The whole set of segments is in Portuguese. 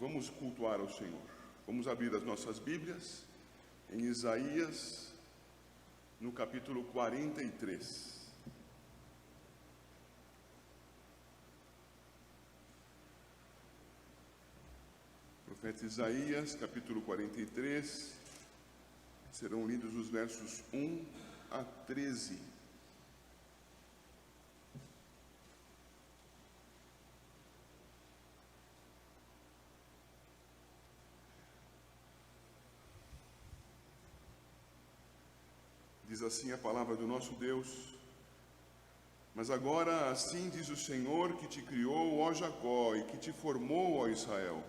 vamos cultuar ao Senhor. Vamos abrir as nossas Bíblias em Isaías, no capítulo 43. Profeta Isaías, capítulo 43, serão lidos os versos 1 a 13. Diz assim a palavra do nosso Deus: Mas agora assim diz o Senhor que te criou, ó Jacó, e que te formou, ó Israel: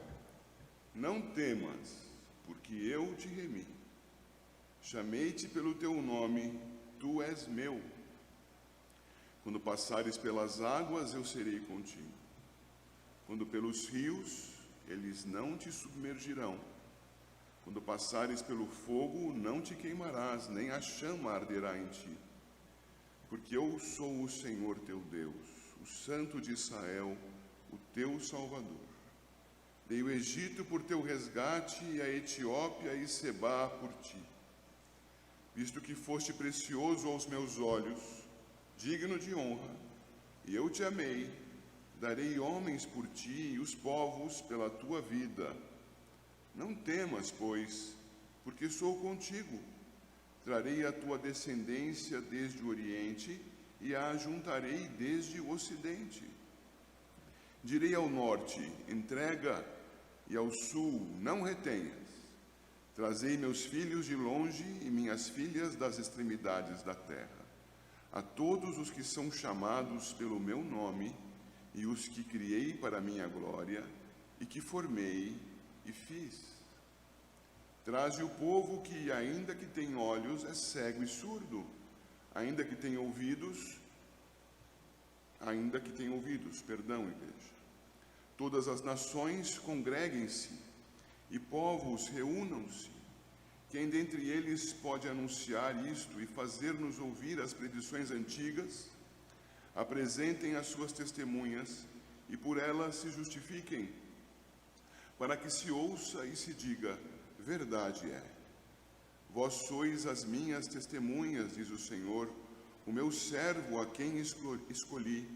Não temas, porque eu te remi. Chamei-te pelo teu nome, tu és meu. Quando passares pelas águas, eu serei contigo. Quando pelos rios, eles não te submergirão. Quando passares pelo fogo, não te queimarás, nem a chama arderá em ti. Porque eu sou o Senhor teu Deus, o Santo de Israel, o teu Salvador. Dei o Egito por teu resgate, e a Etiópia e Sebá por ti. Visto que foste precioso aos meus olhos, digno de honra, e eu te amei, darei homens por ti e os povos pela tua vida. Não temas, pois, porque sou contigo. Trarei a tua descendência desde o Oriente e a ajuntarei desde o Ocidente. Direi ao norte: entrega, e ao sul: não retenhas. Trazei meus filhos de longe e minhas filhas das extremidades da terra. A todos os que são chamados pelo meu nome e os que criei para a minha glória e que formei e fiz. Traze o povo que, ainda que tem olhos, é cego e surdo, ainda que tenha ouvidos, igreja. Todas as nações congreguem-se e povos reúnam-se. Quem dentre eles pode anunciar isto e fazer-nos ouvir as predições antigas? Apresentem as suas testemunhas e por elas se justifiquem, para que se ouça e se diga: verdade é. Vós sois as minhas testemunhas, diz o Senhor, o meu servo a quem escolhi,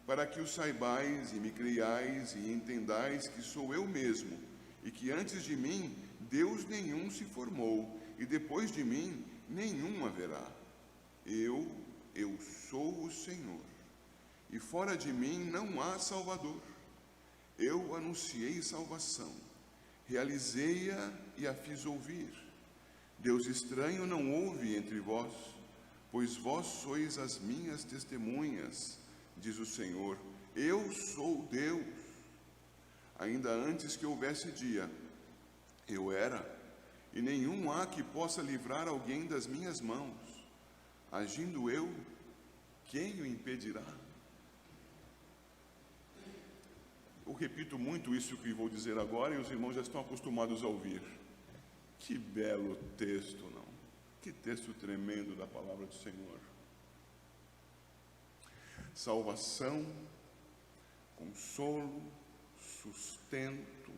para que o saibais e me creiais e entendais que sou eu mesmo, e que antes de mim Deus nenhum se formou, e depois de mim nenhum haverá. Eu sou o Senhor, e fora de mim não há Salvador. Eu anunciei salvação, realizei-a e a fiz ouvir. Deus estranho não houve entre vós, pois vós sois as minhas testemunhas, diz o Senhor. Eu sou Deus. Ainda antes que houvesse dia, eu era, e nenhum há que possa livrar alguém das minhas mãos. Agindo eu, quem o impedirá? Eu repito muito isso que vou dizer agora, e os irmãos já estão acostumados a ouvir. Que belo texto, não? Que texto tremendo da palavra do Senhor. Salvação, consolo, sustento,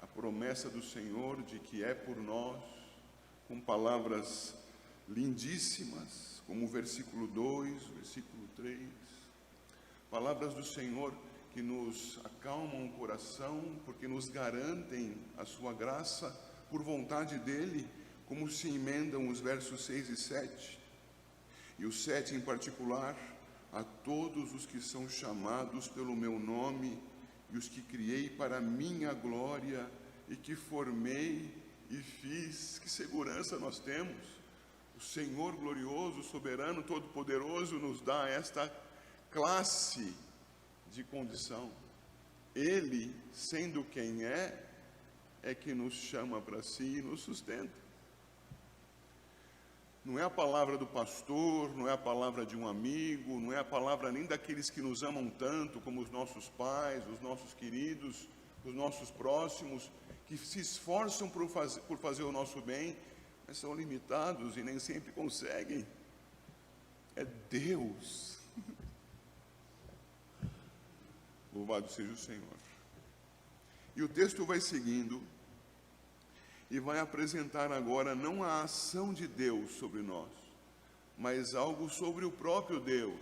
a promessa do Senhor de que é por nós, com palavras lindíssimas, como o versículo 2, versículo 3, palavras do Senhor que nos acalmam o coração, porque nos garantem a sua graça por vontade dEle, como se emendam os versos 6 e 7, e o 7 em particular: a todos os que são chamados pelo meu nome e os que criei para a minha glória e que formei e fiz. Que segurança nós temos! O Senhor glorioso, soberano, todo-poderoso nos dá esta classe de condição. Ele, sendo quem é que nos chama para si e nos sustenta. Não é a palavra do pastor, não é a palavra de um amigo, não é a palavra nem daqueles que nos amam tanto, como os nossos pais, os nossos queridos, os nossos próximos, que se esforçam por fazer o nosso bem, mas são limitados e nem sempre conseguem. É Deus. Louvado seja o Senhor. E o texto vai seguindo e vai apresentar agora não a ação de Deus sobre nós, mas algo sobre o próprio Deus.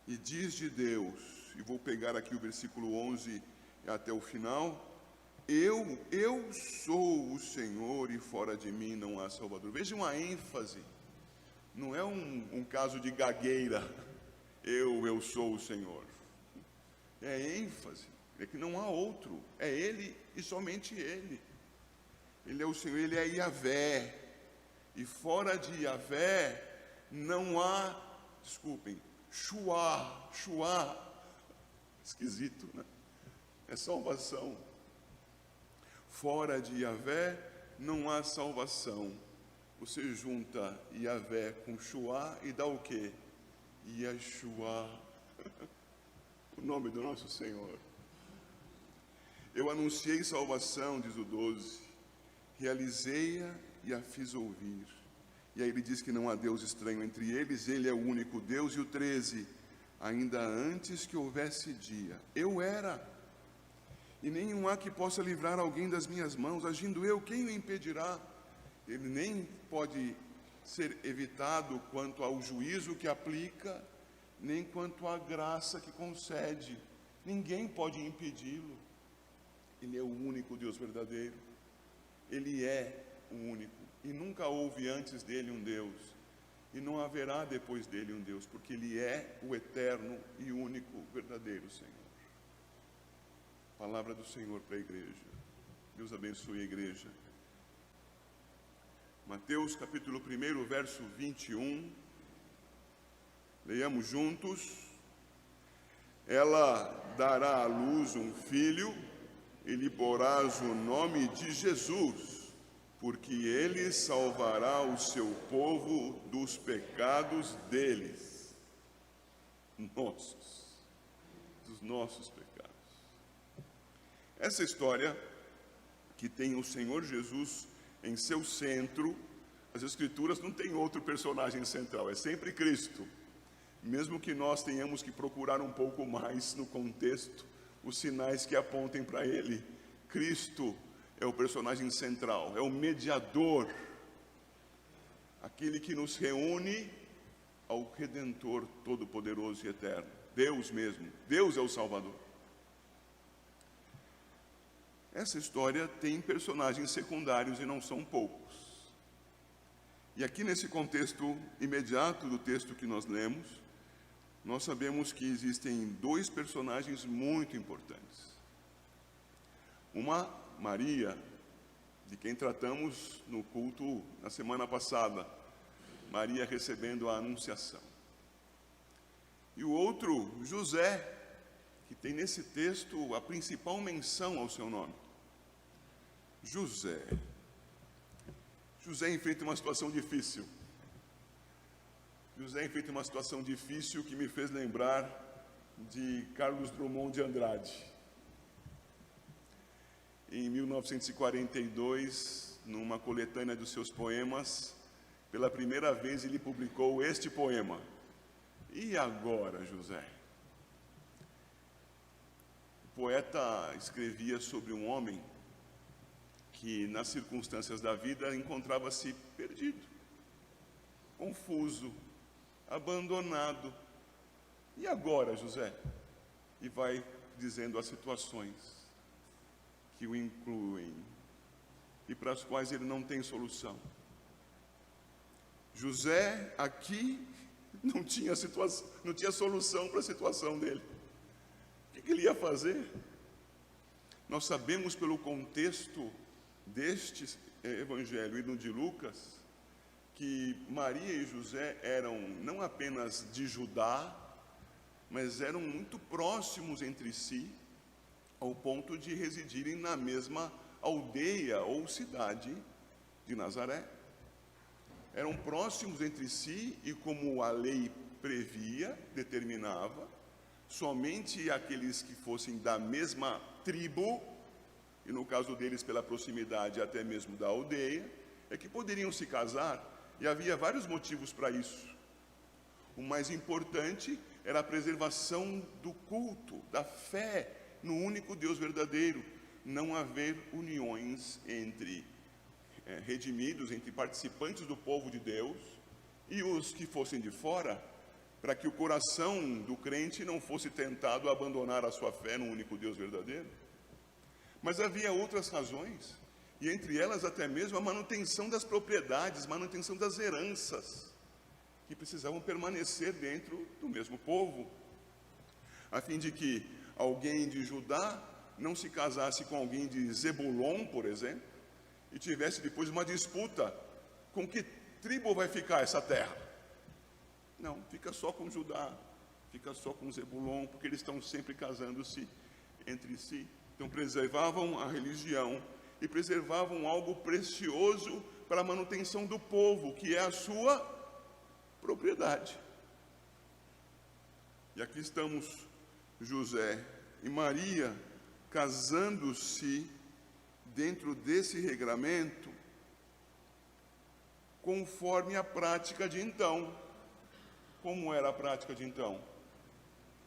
E diz de Deus, e vou pegar aqui o versículo 11 até o final: eu sou o Senhor e fora de mim não há Salvador. Vejam a ênfase, não é um caso de gagueira, eu sou o Senhor. É ênfase, é que não há outro, é Ele e somente Ele. Ele é o Senhor, Ele é Yahvé, e fora de Yahvé não há, Shuá, esquisito, né? É salvação. Fora de Yahvé não há salvação. Você junta Yahvé com Shuá e dá o quê? Yeshua, o nome do nosso Senhor. Eu anunciei salvação, diz o 12, realizei-a e a fiz ouvir. E aí ele diz que não há Deus estranho entre eles, Ele é o único Deus. E o 13, ainda antes que houvesse dia, eu era, e nenhum há que possa livrar alguém das minhas mãos. Agindo eu, quem o impedirá? Ele nem pode ser evitado quanto ao juízo que aplica, nem quanto à graça que concede. Ninguém pode impedi-lo. Ele é o único Deus verdadeiro. Ele é o único. E nunca houve antes dele um Deus. E não haverá depois dele um Deus, porque Ele é o eterno e único verdadeiro Senhor. Palavra do Senhor para a igreja. Deus abençoe a igreja. Mateus capítulo 1, verso 21. Leiamos juntos. Ela dará à luz um filho, e lhe porás o nome de Jesus, porque ele salvará o seu povo dos pecados deles, dos nossos pecados. Essa história, que tem o Senhor Jesus em seu centro, as Escrituras não tem outro personagem central, é sempre Cristo. Mesmo que nós tenhamos que procurar um pouco mais no contexto, os sinais que apontem para Ele, Cristo é o personagem central, é o mediador, aquele que nos reúne ao Redentor Todo-Poderoso e Eterno, Deus mesmo. Deus é o Salvador. Essa história tem personagens secundários e não são poucos. E aqui nesse contexto imediato do texto que nós lemos, nós sabemos que existem dois personagens muito importantes. Uma, Maria, de quem tratamos no culto na semana passada, Maria recebendo a anunciação. E o outro, José, que tem nesse texto a principal menção ao seu nome. José enfrenta uma situação difícil. José enfrenta uma situação difícil que me fez lembrar de Carlos Drummond de Andrade. Em 1942, numa coletânea dos seus poemas, pela primeira vez ele publicou este poema: E agora, José? O poeta escrevia sobre um homem que, nas circunstâncias da vida, encontrava-se perdido, confuso, abandonado. E agora, José? E vai dizendo as situações que o incluem e para as quais ele não tem solução. José aqui não tinha solução para a situação dele. O que ele ia fazer? Nós sabemos pelo contexto deste evangelho e no de Lucas, que Maria e José eram não apenas de Judá, mas eram muito próximos entre si, ao ponto de residirem na mesma aldeia ou cidade de Nazaré. Eram próximos entre si e, como a lei previa, determinava, somente aqueles que fossem da mesma tribo, e no caso deles pela proximidade até mesmo da aldeia, é que poderiam se casar, e havia vários motivos para isso. O mais importante era a preservação do culto, da fé no único Deus verdadeiro, não haver uniões entre redimidos, entre participantes do povo de Deus e os que fossem de fora, para que o coração do crente não fosse tentado a abandonar a sua fé no único Deus verdadeiro. Mas havia outras razões, e entre elas até mesmo a manutenção das propriedades, manutenção das heranças, que precisavam permanecer dentro do mesmo povo, a fim de que alguém de Judá não se casasse com alguém de Zebulon, por exemplo, e tivesse depois uma disputa: com que tribo vai ficar essa terra? Não, fica só com Judá, fica só com Zebulon, porque eles estão sempre casando-se entre si. Então preservavam a religião e preservavam algo precioso para a manutenção do povo, que é a sua propriedade. E aqui estamos José e Maria casando-se dentro desse regramento, conforme a prática de então. Como era a prática de então?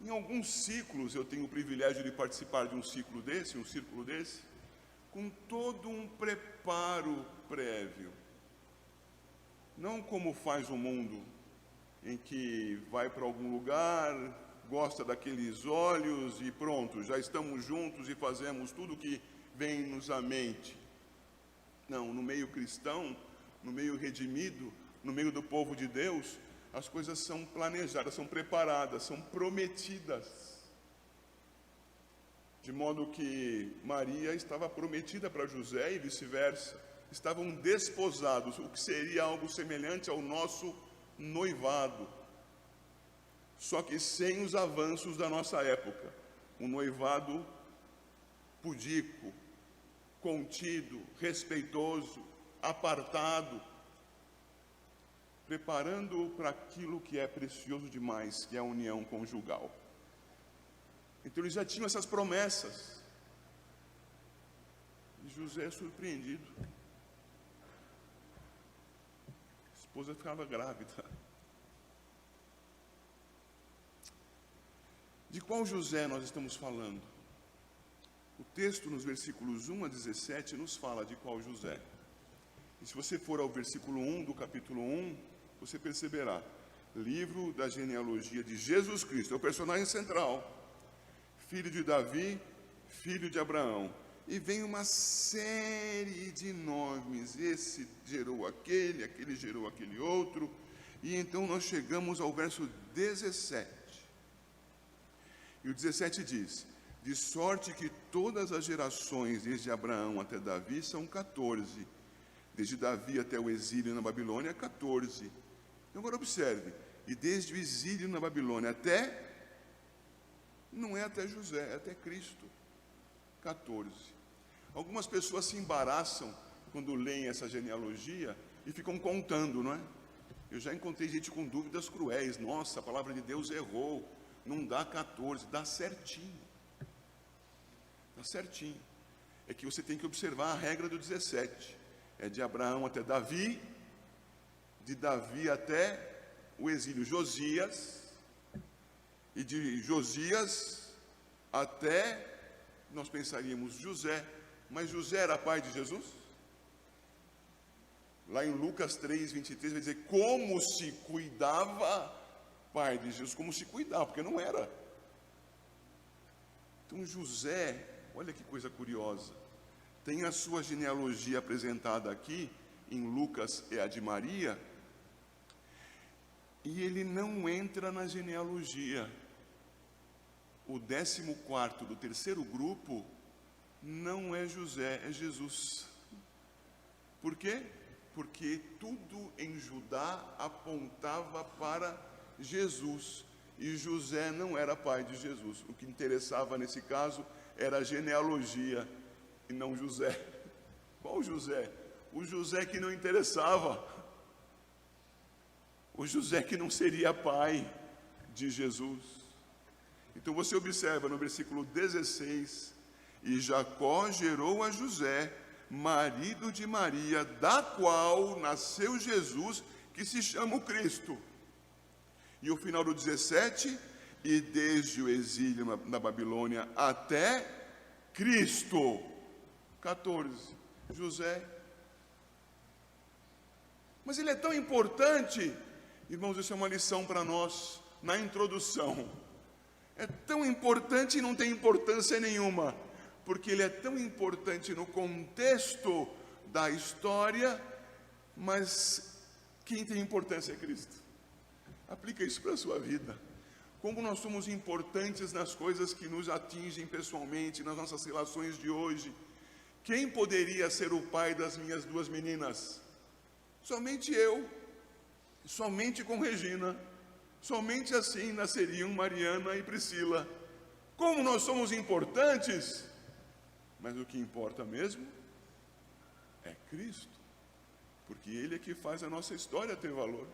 Em alguns ciclos, eu tenho o privilégio de participar de um ciclo desse, um círculo desse, com todo um preparo prévio. Não como faz o mundo, em que vai para algum lugar, gosta daqueles olhos e pronto, já estamos juntos e fazemos tudo o que vem-nos à mente. Não, no meio cristão, no meio redimido, no meio do povo de Deus, as coisas são planejadas, são preparadas, são prometidas. De modo que Maria estava prometida para José e vice-versa. Estavam desposados, o que seria algo semelhante ao nosso noivado. Só que sem os avanços da nossa época. Um noivado pudico, contido, respeitoso, apartado, preparando para aquilo que é precioso demais, que é a união conjugal. Então eles já tinham essas promessas. E José é surpreendido. A esposa ficava grávida. De qual José nós estamos falando? O texto nos versículos 1 a 17 nos fala de qual José. E se você for ao versículo 1 do capítulo 1, você perceberá, livro da genealogia de Jesus Cristo, é o personagem central, filho de Davi, filho de Abraão, e vem uma série de nomes, esse gerou aquele, aquele gerou aquele outro, e então nós chegamos ao verso 17, e o 17 diz: de sorte que todas as gerações, desde Abraão até Davi, são 14, desde Davi até o exílio na Babilônia, 14. Agora observe, e desde o exílio na Babilônia até, não é até José, é até Cristo, 14. Algumas pessoas se embaraçam quando leem essa genealogia e ficam contando, não é? Eu já encontrei gente com dúvidas cruéis: nossa, a palavra de Deus errou, não dá 14, dá certinho. Dá certinho. É que você tem que observar a regra do 17, é de Abraão até Davi, de Davi até o exílio Josias, e de Josias até, nós pensaríamos, José. Mas José era pai de Jesus? Lá em Lucas 3, 23, vai dizer como se cuidava pai de Jesus, como se cuidava, porque não era. Então José, olha que coisa curiosa, tem a sua genealogia apresentada aqui, em Lucas é a de Maria, e ele não entra na genealogia. O 14º do terceiro grupo não é José, é Jesus. Por quê? Porque tudo em Judá apontava para Jesus, e José não era pai de Jesus. O que interessava nesse caso era a genealogia e não José. Qual José? O José que não interessava, o José que não seria pai de Jesus. Então você observa no versículo 16: e Jacó gerou a José, marido de Maria, da qual nasceu Jesus, que se chama o Cristo. E o final do 17: e desde o exílio na Babilônia até Cristo. 14, José. Mas ele é tão importante, irmãos, isso é uma lição para nós, na introdução. É tão importante e não tem importância nenhuma, porque ele é tão importante no contexto da história, mas quem tem importância é Cristo. Aplica isso para a sua vida. Como nós somos importantes nas coisas que nos atingem pessoalmente, nas nossas relações de hoje. Quem poderia ser o pai das minhas duas meninas? Somente eu, somente com Regina, somente assim nasceriam Mariana e Priscila. Como nós somos importantes, mas o que importa mesmo é Cristo, porque Ele é que faz a nossa história ter valor.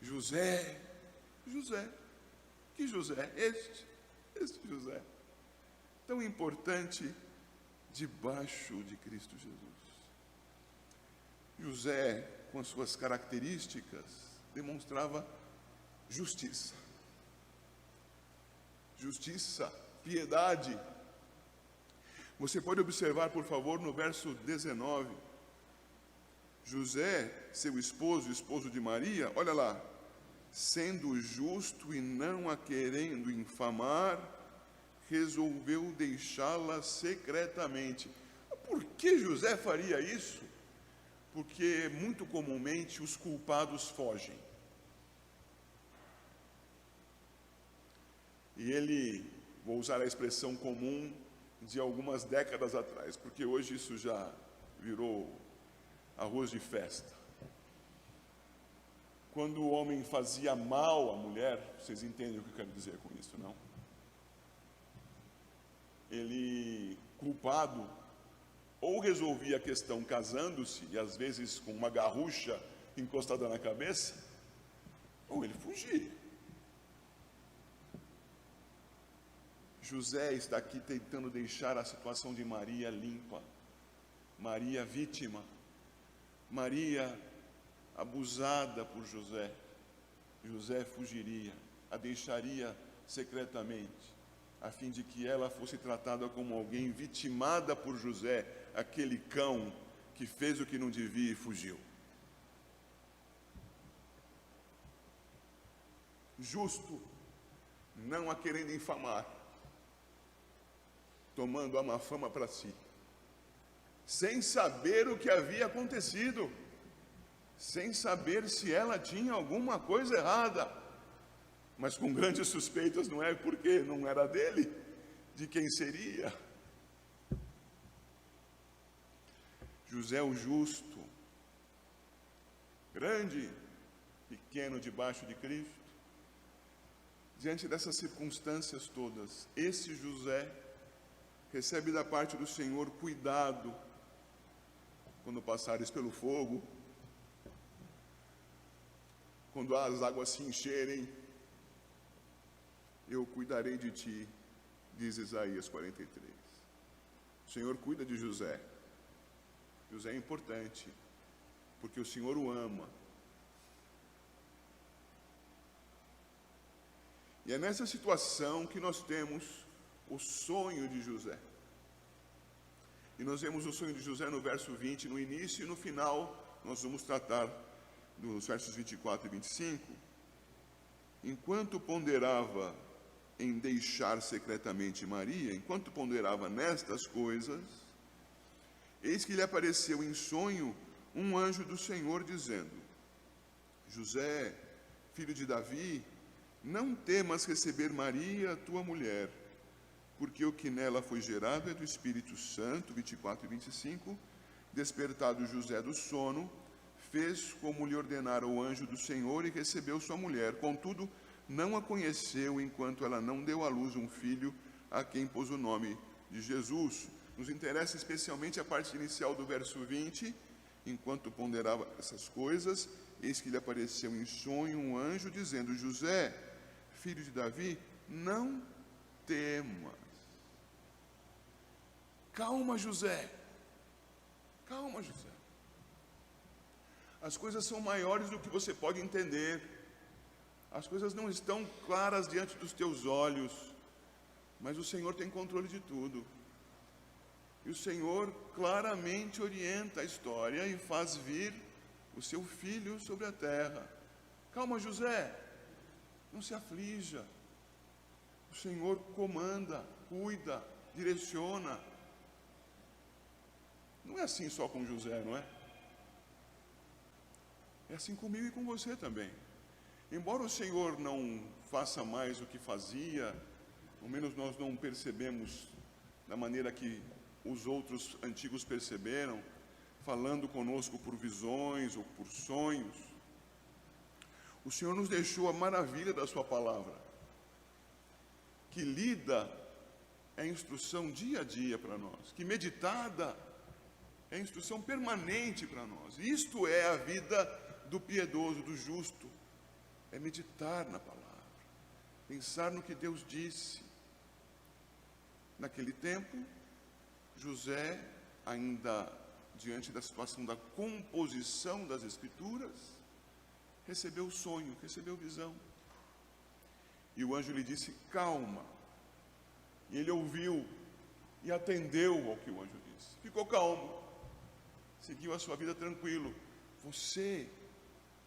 José, que José? Este José, tão importante debaixo de Cristo Jesus. José, com as suas características, demonstrava justiça, piedade. Você pode observar, por favor, no verso 19, José, seu esposo, esposo de Maria, olha lá, sendo justo e não a querendo infamar, resolveu deixá-la secretamente. Por que José faria isso? Porque muito comumente os culpados fogem. E ele, vou usar a expressão comum de algumas décadas atrás, porque hoje isso já virou arroz de festa. Quando o homem fazia mal à mulher, vocês entendem o que eu quero dizer com isso, não? Ele, culpado, ou resolvia a questão casando-se, e às vezes com uma garrucha encostada na cabeça, ou ele fugia. José está aqui tentando deixar a situação de Maria limpa, Maria vítima, Maria abusada por José. José fugiria, a deixaria secretamente, a fim de que ela fosse tratada como alguém vitimada por José, aquele cão que fez o que não devia e fugiu. Justo, não a querendo infamar, tomando a má fama para si, sem saber o que havia acontecido, sem saber se ela tinha alguma coisa errada, mas com grandes suspeitas, não é porque não era dele, de quem seria. José o justo, grande, pequeno debaixo de Cristo. Diante dessas circunstâncias todas, esse José recebe da parte do Senhor cuidado quando passares pelo fogo, quando as águas se encherem, eu cuidarei de ti, diz Isaías 43. O Senhor cuida de José. José é importante, porque o Senhor o ama. E é nessa situação que nós temos o sonho de José. E nós vemos o sonho de José no verso 20, no início e no final, nós vamos tratar dos versos 24 e 25. Enquanto ponderava em deixar secretamente Maria, enquanto ponderava nestas coisas, eis que lhe apareceu em sonho um anjo do Senhor, dizendo: José, filho de Davi, não temas receber Maria, tua mulher, porque o que nela foi gerado é do Espírito Santo. 24 e 25. Despertado José do sono, fez como lhe ordenara o anjo do Senhor e recebeu sua mulher. Contudo, não a conheceu enquanto ela não deu à luz um filho, a quem pôs o nome de Jesus. Nos interessa especialmente a parte inicial do verso 20. Enquanto ponderava essas coisas, eis que lhe apareceu em sonho um anjo, dizendo: José, filho de Davi, não temas. Calma, José. Calma, José. As coisas são maiores do que você pode entender. As coisas não estão claras diante dos teus olhos, mas o Senhor tem controle de tudo. E o Senhor claramente orienta a história e faz vir o seu filho sobre a terra. Calma, José, não se aflija. O Senhor comanda, cuida, direciona. Não é assim só com José, não é? É assim comigo e com você também. Embora o Senhor não faça mais o que fazia, ao menos nós não percebemos da maneira que os outros antigos perceberam, falando conosco por visões ou por sonhos, o Senhor nos deixou a maravilha da sua palavra, que lida é instrução dia a dia para nós, que meditada é instrução permanente para nós. Isto é a vida do piedoso, do justo, é meditar na palavra, pensar no que Deus disse. Naquele tempo, José, ainda diante da situação da composição das Escrituras, recebeu sonho, recebeu visão. E o anjo lhe disse: calma. E ele ouviu e atendeu ao que o anjo disse. Ficou calmo, seguiu a sua vida tranquilo. Você,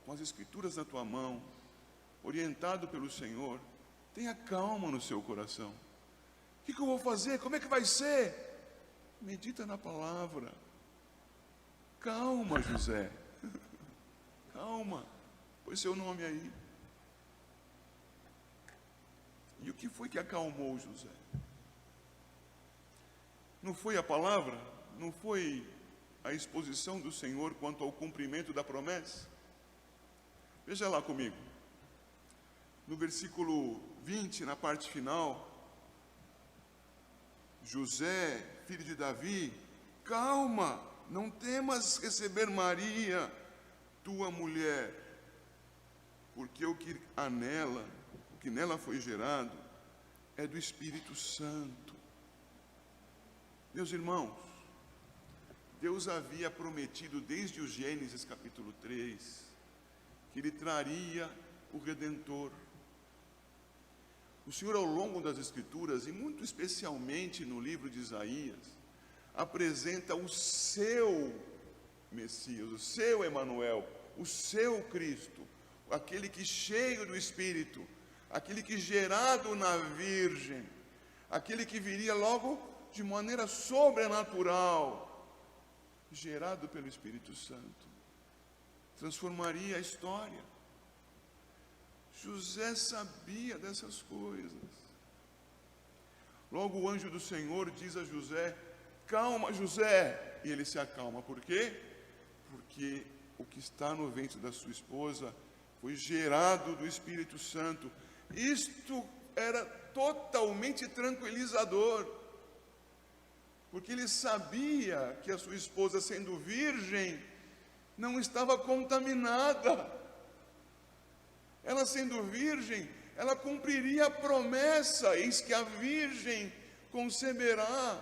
com as Escrituras na tua mão, orientado pelo Senhor, tenha calma no seu coração. O que eu vou fazer? Como é que vai ser? Medita na palavra. Calma, José. Calma. Põe seu nome aí. E o que foi que acalmou José? Não foi a palavra? Não foi a exposição do Senhor quanto ao cumprimento da promessa? Veja lá comigo. No versículo 20, na parte final, José, filho de Davi, calma, não temas receber Maria, tua mulher, porque o que nela foi gerado, é do Espírito Santo. Meus irmãos, Deus havia prometido desde o Gênesis capítulo 3, que Ele traria o Redentor. O Senhor, ao longo das Escrituras, e muito especialmente no livro de Isaías, apresenta o seu Messias, o seu Emanuel, o seu Cristo, aquele que cheio do Espírito, aquele que gerado na Virgem, aquele que viria logo de maneira sobrenatural, gerado pelo Espírito Santo, transformaria a história. José sabia dessas coisas. Logo o anjo do Senhor diz a José: calma, José. E ele se acalma. Por quê? Porque o que está no ventre da sua esposa foi gerado do Espírito Santo. Isto era totalmente tranquilizador, porque ele sabia que a sua esposa, sendo virgem, não estava contaminada. Ela sendo virgem, ela cumpriria a promessa: eis que a virgem conceberá.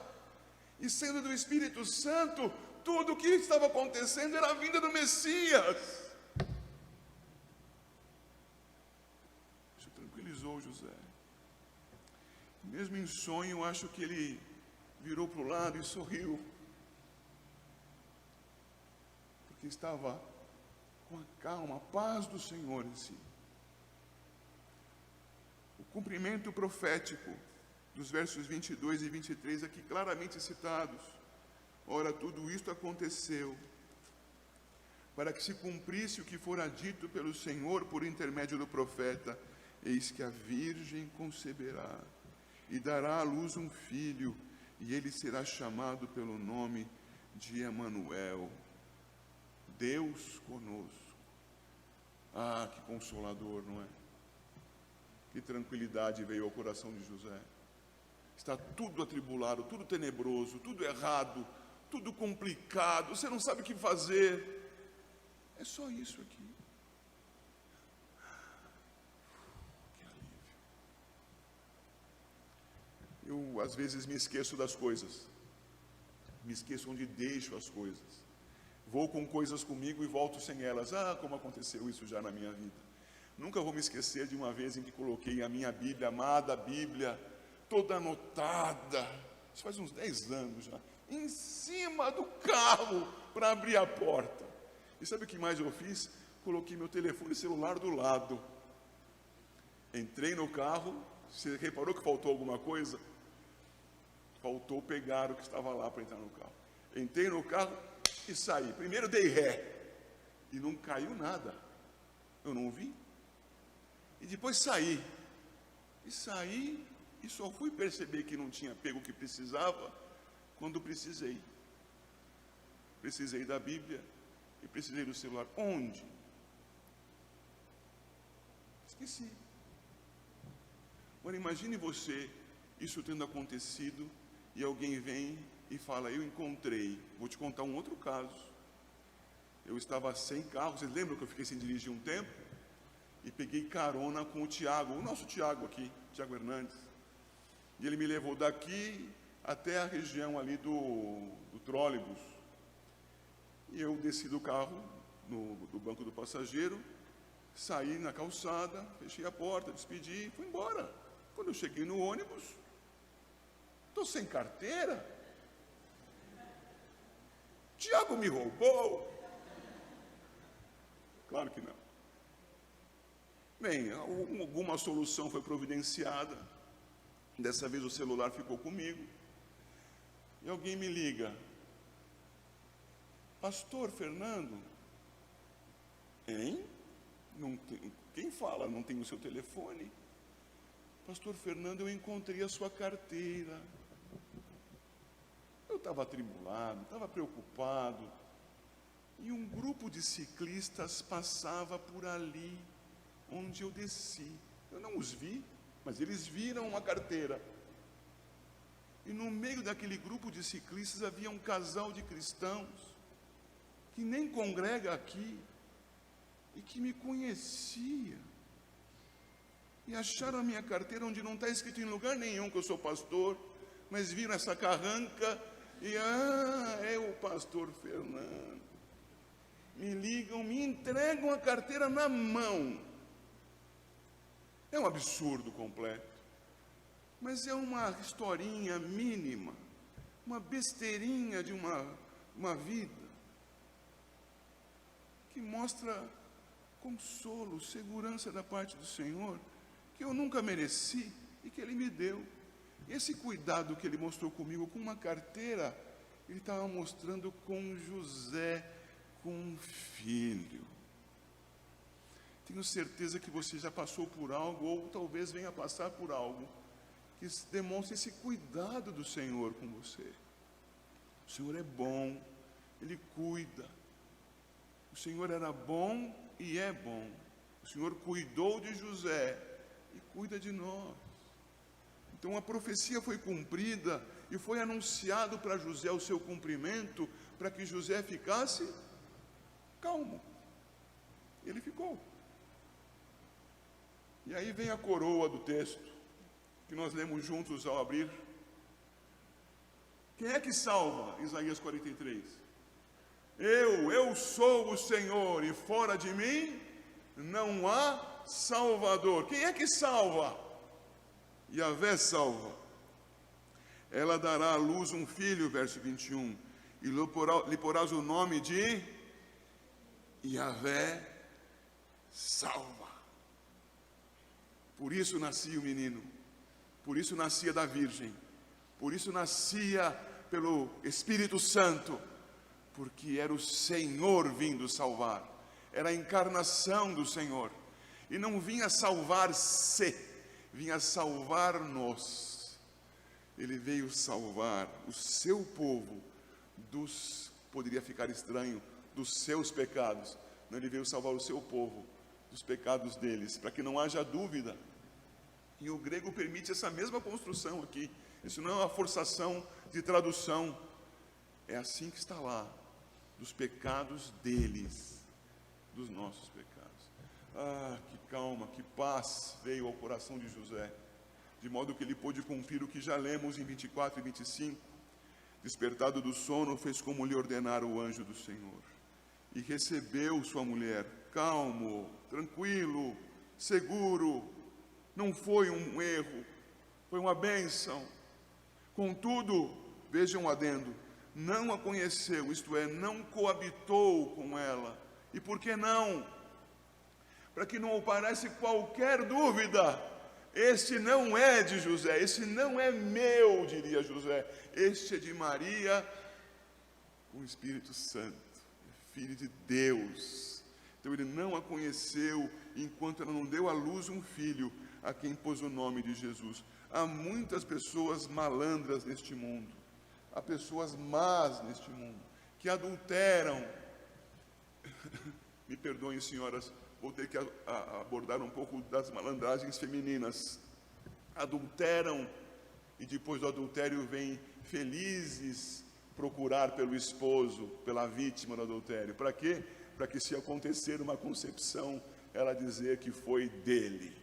E sendo do Espírito Santo, tudo o que estava acontecendo era a vinda do Messias. Isso tranquilizou José. Mesmo em sonho, acho que ele virou para o lado e sorriu, porque estava com a calma, a paz do Senhor em si. O cumprimento profético dos versos 22 e 23 aqui claramente citados. Ora, tudo isto aconteceu para que se cumprisse o que fora dito pelo Senhor por intermédio do profeta: eis que a virgem conceberá e dará à luz um filho, e ele será chamado pelo nome de Emanuel, Deus conosco. Ah, que consolador, não é? Que tranquilidade veio ao coração de José. Está tudo atribulado, tudo tenebroso, tudo errado, tudo complicado, você não sabe o que fazer. É só isso aqui. Que alívio. Eu, às vezes, me esqueço das coisas. Me esqueço onde deixo as coisas. Vou com coisas comigo e volto sem elas. Ah, como aconteceu isso já na minha vida. Nunca vou me esquecer de uma vez em que coloquei a minha Bíblia, a amada Bíblia, toda anotada. Isso faz uns 10 anos já. em cima do carro para abrir a porta. E sabe o que mais eu fiz? Coloquei meu telefone celular do lado. Entrei no carro. Você reparou que faltou alguma coisa? Faltou pegar o que estava lá para entrar no carro. Entrei no carro e saí. Primeiro dei ré. E não caiu nada. Eu não vi. E depois saí. E saí e só fui perceber que não tinha pego o que precisava quando precisei. Precisei da Bíblia e precisei do celular. Onde? Esqueci. Agora imagine você, isso tendo acontecido, e alguém vem e fala, eu encontrei. Vou te contar um outro caso. Eu estava sem carro, vocês lembram que eu fiquei sem dirigir um tempo? E peguei carona com o Tiago, o nosso Tiago aqui, Tiago Hernandes. E ele me levou daqui até a região ali do trólebus. E eu desci do carro, do banco do passageiro, saí na calçada, fechei a porta, despedi e fui embora. Quando eu cheguei no ônibus, estou sem carteira. Tiago me roubou. Claro que não. Bem, alguma solução foi providenciada. Dessa vez o celular ficou comigo. E alguém me liga. Pastor Fernando? Hein? Não tem, quem fala? Não tem o seu telefone? Pastor Fernando, eu encontrei a sua carteira. Eu estava atribulado, estava preocupado. E um grupo de ciclistas passava por ali, onde eu desci. Eu não os vi, mas eles viram uma carteira. E no meio daquele grupo de ciclistas havia um casal de cristãos, que nem congrega aqui, e que me conhecia. E acharam a minha carteira onde não está escrito em lugar nenhum que eu sou pastor, mas viram essa carranca e, é o pastor Fernando. Me ligam, me entregam a carteira na mão. É um absurdo completo, mas é uma historinha mínima, uma besteirinha de uma vida, que mostra consolo, segurança da parte do Senhor, que eu nunca mereci e que Ele me deu. Esse cuidado que Ele mostrou comigo com uma carteira, Ele estava mostrando com José, com um filho. Tenho certeza que você já passou por algo, ou talvez venha passar por algo, que demonstre esse cuidado do Senhor com você. O Senhor é bom, Ele cuida. O Senhor era bom e é bom. O Senhor cuidou de José e cuida de nós. Então a profecia foi cumprida e foi anunciado para José o seu cumprimento, para que José ficasse calmo. Ele ficou. E aí vem a coroa do texto, que nós lemos juntos ao abrir. Quem é que salva? Isaías 43. Eu sou o Senhor, e fora de mim não há Salvador. Quem é que salva? Yahvé salva. Ela dará à luz um filho, verso 21, e lhe porás o nome de Yahvé salva. Por isso nascia o menino, por isso nascia da Virgem, por isso nascia pelo Espírito Santo, porque era o Senhor vindo salvar, era a encarnação do Senhor, e não vinha salvar-se, vinha salvar-nos. Ele veio salvar o seu povo poderia ficar estranho, dos seus pecados. Não, Ele veio salvar o seu povo dos pecados deles, para que não haja dúvida. E o grego permite essa mesma construção aqui. Isso não é uma forçação de tradução. É assim que está lá, dos pecados deles, dos nossos pecados. Ah, que calma, que paz veio ao coração de José, de modo que ele pôde cumprir o que já lemos em 24 e 25. Despertado do sono, fez como lhe ordenara o anjo do Senhor, e recebeu sua mulher, calmo, tranquilo, seguro. Não foi um erro, foi uma bênção. Contudo, vejam um adendo, não a conheceu, isto é, não coabitou com ela. E por que não? Para que não aparece qualquer dúvida, este não é de José, este não é meu, diria José, este é de Maria, com o Espírito Santo, filho de Deus. Então ele não a conheceu enquanto ela não deu à luz um filho, a quem pôs o nome de Jesus. Há muitas pessoas malandras neste mundo, há pessoas más neste mundo, que adulteram. Me perdoem, senhoras, vou ter que abordar um pouco das malandragens femininas. Adulteram e depois do adultério vêm felizes procurar pelo esposo, pela vítima do adultério. Para quê? Para que, se acontecer uma concepção, ela dizer que foi dele,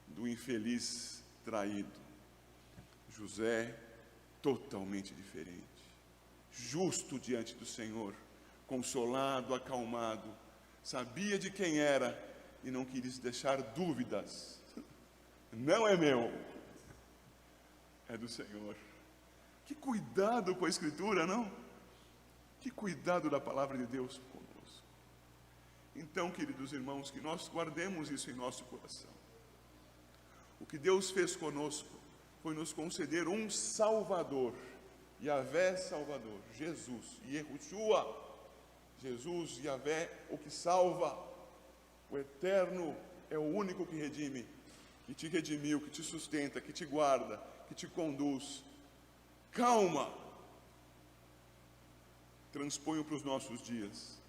do infeliz traído. José, totalmente diferente, justo diante do Senhor, consolado, acalmado, sabia de quem era e não quis deixar dúvidas. Não é meu, é do Senhor. Que cuidado com a Escritura, não? Que cuidado da palavra de Deus conosco. Então, queridos irmãos, que nós guardemos isso em nosso coração. O que Deus fez conosco foi nos conceder um Salvador, Yahvé Salvador, Jesus, Yehoshua, Jesus, Yahvé, o que salva, o Eterno é o único que redime, que te redimiu, que te sustenta, que te guarda, que te conduz. Calma, transponho para os nossos dias.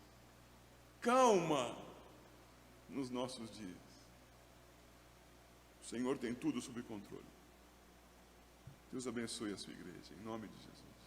Calma nos nossos dias. O Senhor tem tudo sob controle. Deus abençoe a sua igreja, em nome de Jesus.